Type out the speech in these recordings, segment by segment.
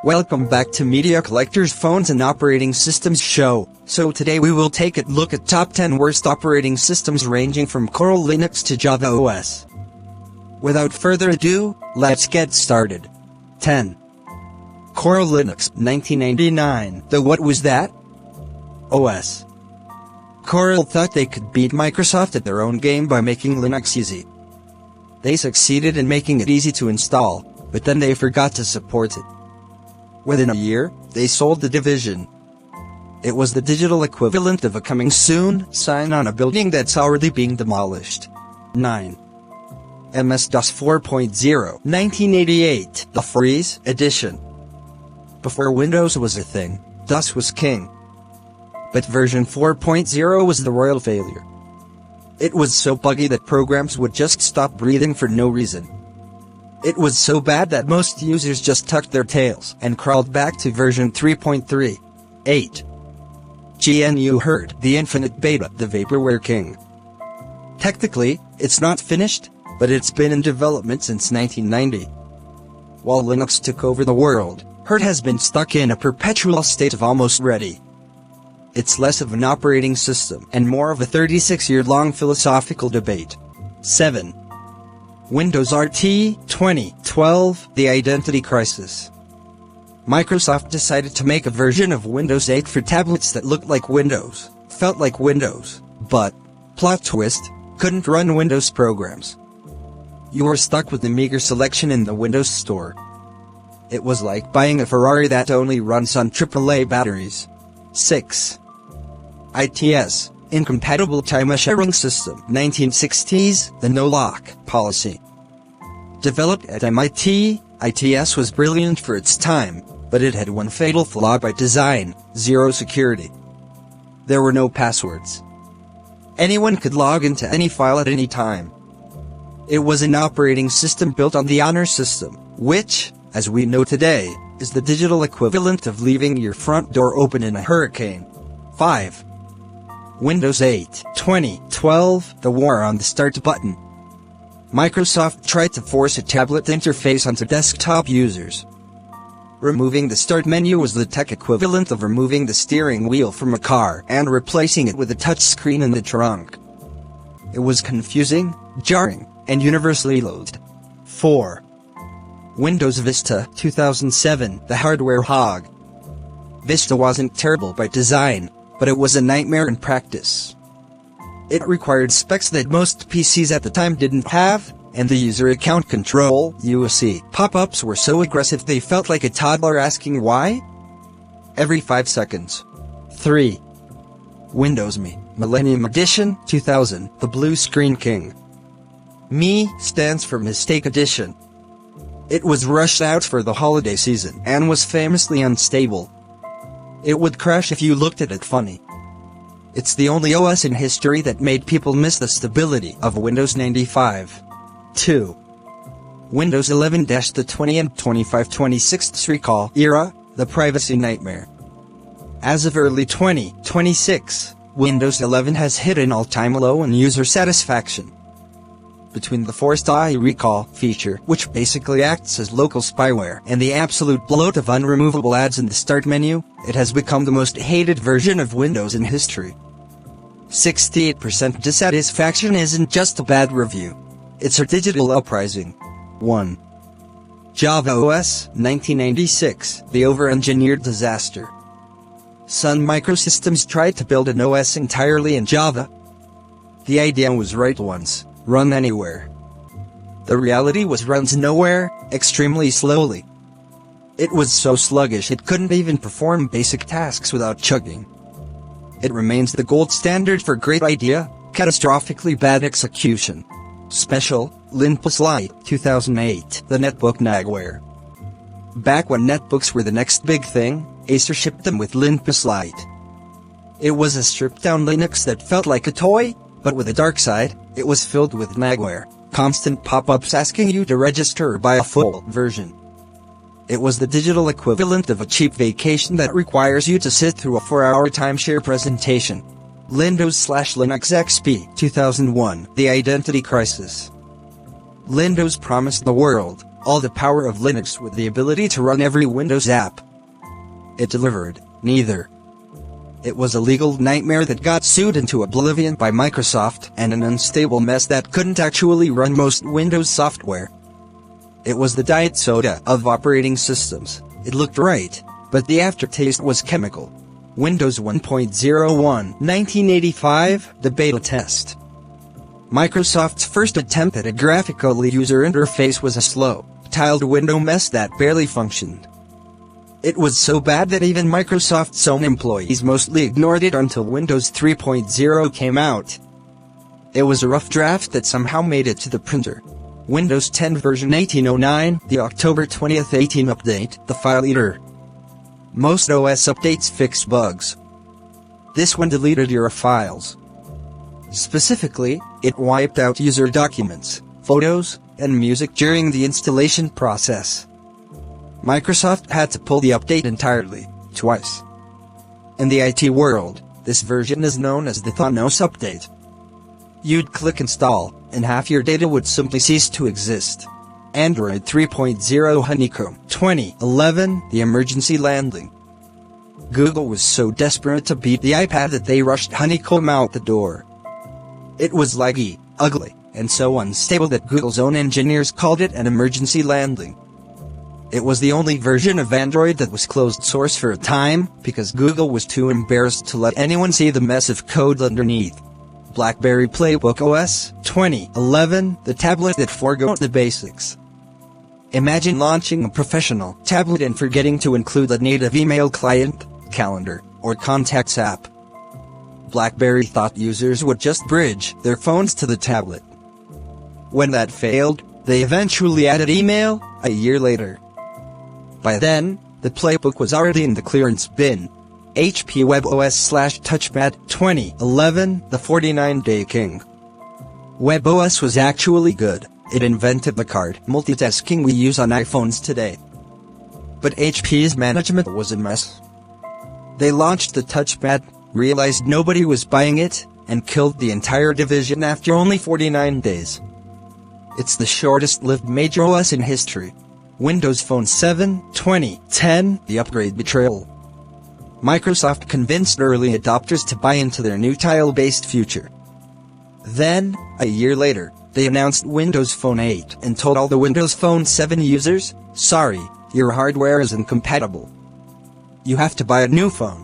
Welcome back to MediaCollector's Phones and Operating Systems show. So today we will take a look at top 10 worst operating systems ranging from Coral Linux to Java OS. Without further ado, let's get started. 10. Coral Linux 1999. What was that? OS. Coral thought they could beat Microsoft at their own game by making Linux easy. They succeeded in making it easy to install, but then they forgot to support it. Within a year, they sold the division. It was the digital equivalent of a coming soon sign on a building that's already being demolished. 9. MS-DOS 4.0 1988, the Freeze Edition. Before Windows was a thing, DOS was king. But version 4.0 was the royal failure. It was so buggy that programs would just stop breathing for no reason. It was so bad that most users just tucked their tails and crawled back to version 3.3. 8. GNU heard the Infinite Beta, the Vaporware King. Technically, it's not finished, but it's been in development since 1990. While Linux took over the world, Hurt has been stuck in a perpetual state of almost ready. It's less of an operating system and more of a 36-year-long philosophical debate. 7. Windows RT 2012, the Identity Crisis. Microsoft decided to make a version of Windows 8 for tablets that looked like Windows, felt like Windows, but, plot twist, couldn't run Windows programs. You were stuck with the meager selection in the Windows Store. It was like buying a Ferrari that only runs on AAA batteries. 6. ITS, Incompatible Time-Sharing System, 1960s, the no-lock policy. Developed at MIT, ITS was brilliant for its time, but it had one fatal flaw by design: zero security. There were no passwords. Anyone could log into any file at any time. It was an operating system built on the Honor system, which, as we know today, is the digital equivalent of leaving your front door open in a hurricane. 5. Windows 8 2012, the war on the Start button. Microsoft tried to force a tablet interface onto desktop users. Removing the Start menu was the tech equivalent of removing the steering wheel from a car and replacing it with a touchscreen in the trunk. It was confusing, jarring, and universally loathed. 4. Windows Vista 2007, the hardware hog. Vista wasn't terrible by design, but it was a nightmare in practice. It required specs that most PCs at the time didn't have, and the user account control (UAC) pop-ups were so aggressive they felt like a toddler asking why every 5 seconds. 3. Windows Me Millennium Edition 2000, the Blue Screen King. Me stands for Mistake Edition. It was rushed out for the holiday season and was famously unstable. It would crash if you looked at it funny. It's the only OS in history that made people miss the stability of Windows 95. 2. Windows 11-the 20 and 25/26 recall era, the privacy nightmare. As of early 2026, Windows 11 has hit an all-time low in user satisfaction. Between the forced recall feature, which basically acts as local spyware, and the absolute bloat of unremovable ads in the Start menu, it has become the most hated version of Windows in history. 68% dissatisfaction isn't just a bad review. It's a digital uprising. 1. Java OS 1996, the over-engineered disaster. Sun Microsystems tried to build an OS entirely in Java. The idea was right once. Run anywhere. The reality was runs nowhere, extremely slowly. It was so sluggish it couldn't even perform basic tasks without chugging. It remains the gold standard for great idea, catastrophically bad execution. Special, Linux Lite 2008, the netbook nagware. Back when netbooks were the next big thing, Acer shipped them with Linux Lite. It was a stripped-down Linux that felt like a toy, but with a dark side. It was filled with nagware, constant pop-ups asking you to register or buy a full version. It was the digital equivalent of a cheap vacation that requires you to sit through a 4-hour timeshare presentation. Windows/Linux XP 2001, the Identity Crisis. Windows promised the world all the power of Linux with the ability to run every Windows app. It delivered neither. It was a legal nightmare that got sued into oblivion by Microsoft, and an unstable mess that couldn't actually run most Windows software. It was the diet soda of operating systems. It looked right, but the aftertaste was chemical. Windows 1.01, 1985, the beta test. Microsoft's first attempt at a graphical user interface was a slow, tiled window mess that barely functioned. It was so bad that even Microsoft's own employees mostly ignored it until Windows 3.0 came out. It was a rough draft that somehow made it to the printer. Windows 10 version 1809, the October 20th 18 update, the file eater. Most OS updates fix bugs. This one deleted your files. Specifically, it wiped out user documents, photos, and music during the installation process. Microsoft had to pull the update entirely, twice. In the IT world, this version is known as the Thanos update. You'd click install, and half your data would simply cease to exist. Android 3.0 Honeycomb 2011, the emergency landing. Google was so desperate to beat the iPad that they rushed Honeycomb out the door. It was laggy, ugly, and so unstable that Google's own engineers called it an emergency landing. It was the only version of Android that was closed source for a time, because Google was too embarrassed to let anyone see the mess of code underneath. BlackBerry Playbook OS 2011, the tablet that forgot the basics. Imagine launching a professional tablet and forgetting to include a native email client, calendar, or contacts app. BlackBerry thought users would just bridge their phones to the tablet. When that failed, they eventually added email, a year later. By then, the Playbook was already in the clearance bin. HP WebOS/Touchpad 2011, the 49-day king. WebOS was actually good. It invented the card multitasking we use on iPhones today. But HP's management was a mess. They launched the Touchpad, realized nobody was buying it, and killed the entire division after only 49 days. It's the shortest-lived major OS in history. Windows Phone 7, 2010, the upgrade betrayal. Microsoft convinced early adopters to buy into their new tile-based future. Then, a year later, they announced Windows Phone 8 and told all the Windows Phone 7 users, sorry, your hardware is incompatible. You have to buy a new phone.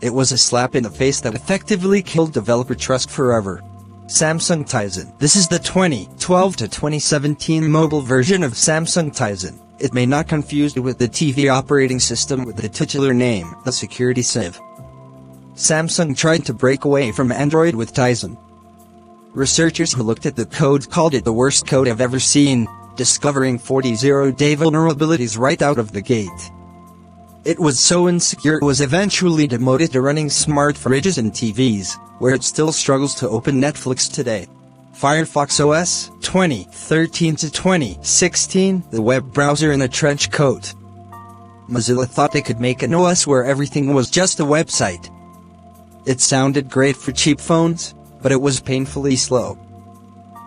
It was a slap in the face that effectively killed developer trust forever. Samsung Tizen. This is the 2012 to 2017 mobile version of Samsung Tizen. It may not confuse with the TV operating system with the titular name, the security sieve. Samsung tried to break away from Android with Tizen. Researchers who looked at the code called it the worst code I've ever seen, discovering 40 zero-day vulnerabilities right out of the gate. It was so insecure it was eventually demoted to running smart fridges and TVs, where it still struggles to open Netflix today. Firefox OS 2013 to 2016, the web browser in a trench coat. Mozilla thought they could make an OS where everything was just a website. It sounded great for cheap phones, but it was painfully slow.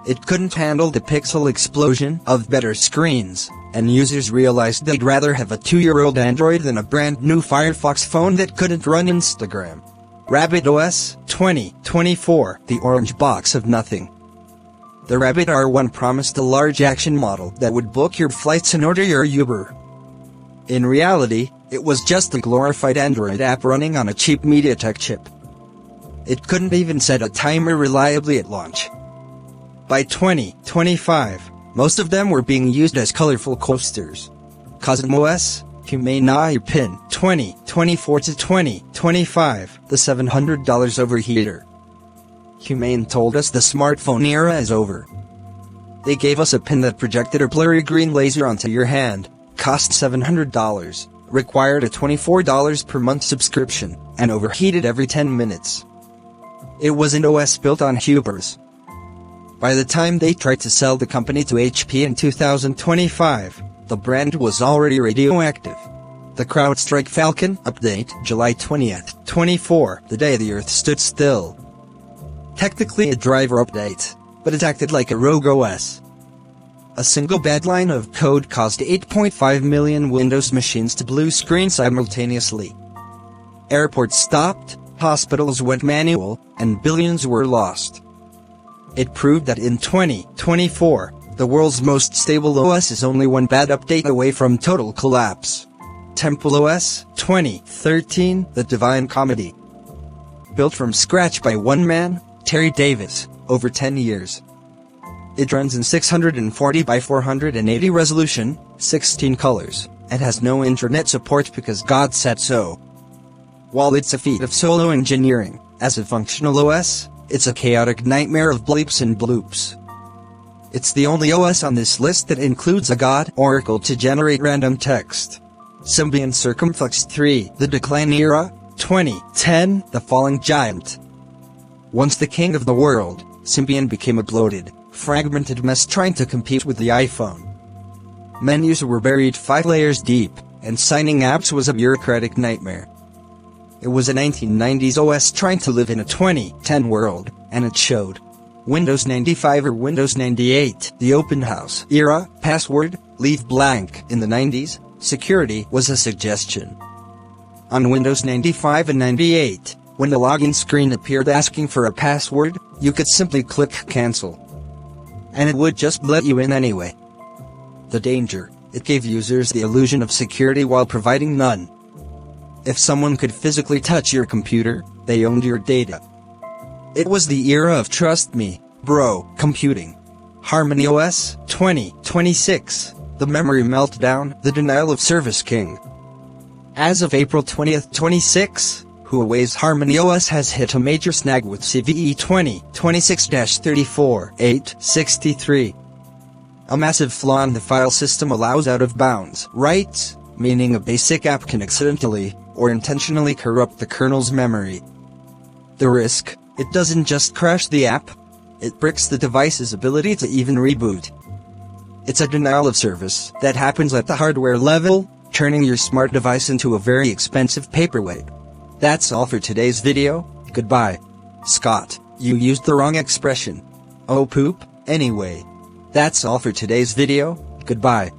It couldn't handle the pixel explosion of better screens, and users realized they'd rather have a 2-year-old Android than a brand new Firefox phone that couldn't run Instagram. Rabbit OS 2024, the orange box of nothing. The Rabbit R1 promised a large action model that would book your flights and order your Uber. In reality, it was just a glorified Android app running on a cheap MediaTek chip. It couldn't even set a timer reliably at launch. By 2025, most of them were being used as colorful coasters. CosmOS, Humane Pin 2024 to 2025, the $700 overheater. Humane told us the smartphone era is over. They gave us a pin that projected a blurry green laser onto your hand, cost $700, required a $24 per month subscription, and overheated every 10 minutes. It was an OS built on hubris. By the time they tried to sell the company to HP in 2025, the brand was already radioactive. The CrowdStrike Falcon update, July 20th, 24, the day the Earth stood still. Technically a driver update, but it acted like a rogue OS. A single bad line of code caused 8.5 million Windows machines to blue screen simultaneously. Airports stopped, hospitals went manual, and billions were lost. It proved that in 2024, the world's most stable OS is only one bad update away from total collapse. Temple OS 2013, The Divine Comedy. Built from scratch by one man, Terry Davis, over 10 years. It runs in 640 by 480 resolution, 16 colors, and has no internet support because God said so. While it's a feat of solo engineering, as a functional OS, it's a chaotic nightmare of bleeps and bloops. It's the only OS on this list that includes a God oracle to generate random text. Symbian Circumflex 3, The Decline Era, 2010, The Falling Giant. Once the king of the world, Symbian became a bloated, fragmented mess trying to compete with the iPhone. Menus were buried 5 layers deep, and signing apps was a bureaucratic nightmare. It was a 1990s OS trying to live in a 2010 world, and it showed. Windows 95 or Windows 98, the open house era, password, leave blank. In the 90s, security was a suggestion. On Windows 95 and 98, when the login screen appeared asking for a password, you could simply click cancel. And it would just let you in anyway. The danger, it gave users the illusion of security while providing none. If someone could physically touch your computer, they owned your data. It was the era of trust me, bro, computing. Harmony OS 2026, The Memory Meltdown, The Denial of Service King. As of April 20, 26, Huawei's Harmony OS has hit a major snag with CVE 2026-34863. A massive flaw in the file system allows out-of-bounds writes, meaning a basic app can accidentally or intentionally corrupt the kernel's memory. The risk, it doesn't just crash the app, it bricks the device's ability to even reboot. It's a denial of service that happens at the hardware level, turning your smart device into a very expensive paperweight. That's all for today's video, goodbye. Scott, you used the wrong expression. Oh poop, anyway. That's all for today's video, goodbye.